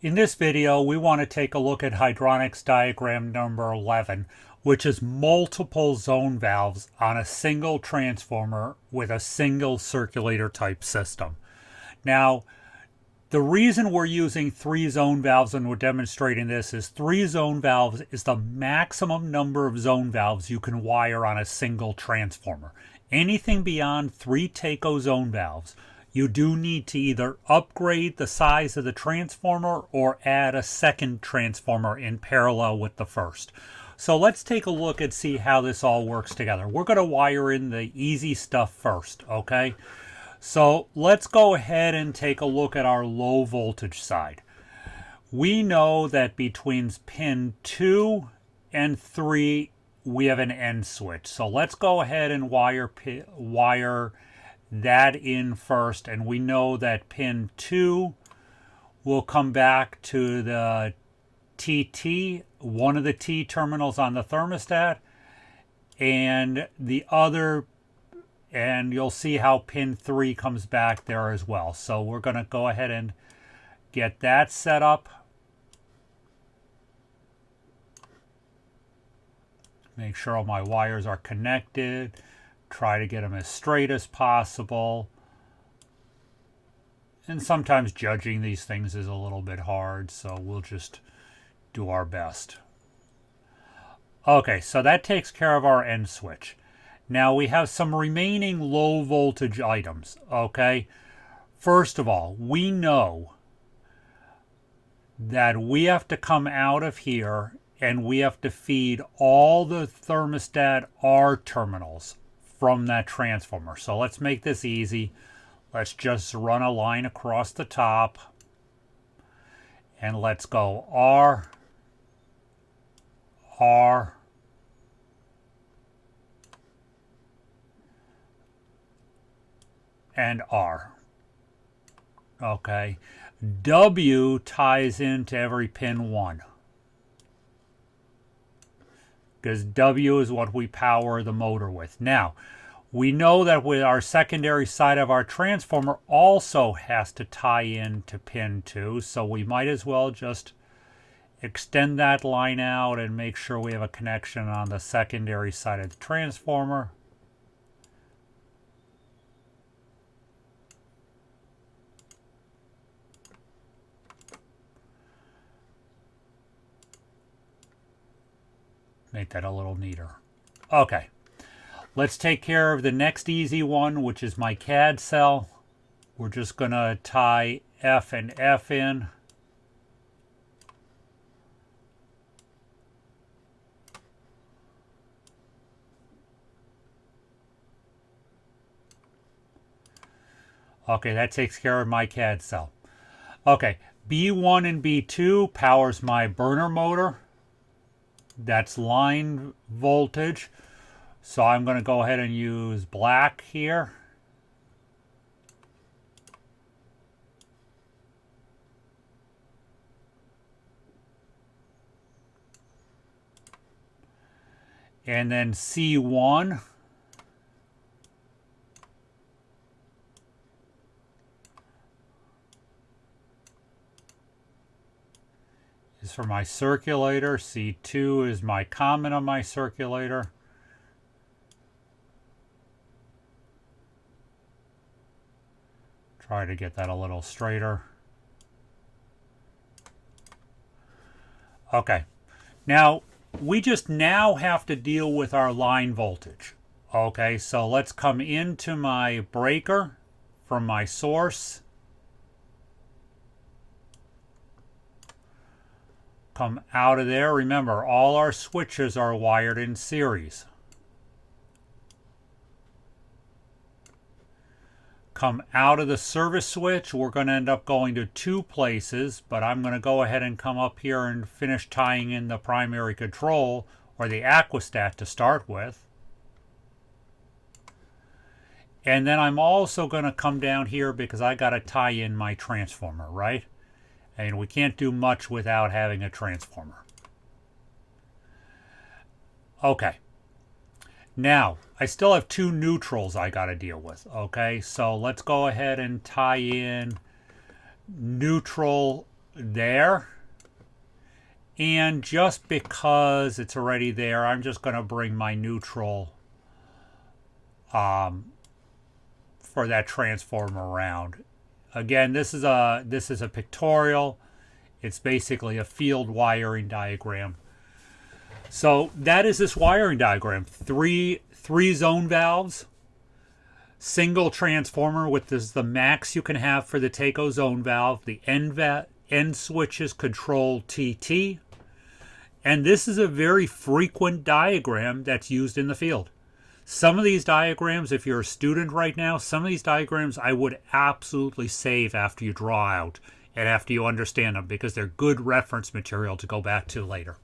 In this video, we want to take a look at Hydronics diagram number 11, which is multiple zone valves on a single transformer with a single circulator type system. Now, the reason we're using 3 zone valves and we're demonstrating this is 3 zone valves is the maximum number of zone valves you can wire on a single transformer. Anything beyond 3 tacho zone valves, you do need to either upgrade the size of the transformer or add a second transformer in parallel with the first. So let's take a look and see how this all works together. We're going to wire in the easy stuff first, okay? So let's go ahead and take a look at our low voltage side. We know that between pin 2 and 3 we have an end switch. So let's go ahead and wire that in first, and we know that pin 2 will come back to the TT, one of the T terminals on the thermostat, and the other, and you'll see how pin 3 comes back there as well. So we're going to go ahead and get that set up. Make sure all my wires are connected. Try to get them as straight as possible. And sometimes judging these things is a little bit hard, so we'll just do our best. Okay, so that takes care of our end switch. Now we have some remaining low voltage items, okay? First of all, we know that we have to come out of here and we have to feed all the thermostat R terminals from that transformer. So let's make this easy. Let's just run a line across the top and let's go R, R, and R. Okay. W ties into every pin 1. Because W is what we power the motor with. Now, we know that with our secondary side of our transformer also has to tie in to pin 2, so we might as well just extend that line out and make sure we have a connection on the secondary side of the transformer. Make that a little neater. Okay, let's take care of the next easy one, which is my CAD cell. We're just going to tie F and F in. Okay, that takes care of my CAD cell. Okay, B1 and B2 powers my burner motor. That's line voltage. So I'm going to go ahead and use black here. And then C1 is for my circulator. C2 is my common on my circulator. Try to get that a little straighter. Okay, now we just now have to deal with our line voltage. Okay, so let's come into my breaker from my source. Come out of there. Remember, all our switches are wired in series. Come out of the service switch. We're going to end up going to 2 places, but I'm going to go ahead and come up here and finish tying in the primary control, or the aquastat to start with. And then I'm also going to come down here because I got to tie in my transformer, right? And we can't do much without having a transformer. Okay. Now, I still have 2 neutrals I got to deal with. Okay, so let's go ahead and tie in neutral there. And just because it's already there, I'm just going to bring my neutral for that transformer around. Again, this is a pictorial. It's basically a field wiring diagram. So that is this wiring diagram. Three zone valves, single transformer, with this the max you can have for the Takeo zone valve. The end switches control TT. And this is a very frequent diagram that's used in the field. Some of these diagrams, if you're a student right now, some of these diagrams I would absolutely save after you draw out and after you understand them, because they're good reference material to go back to later.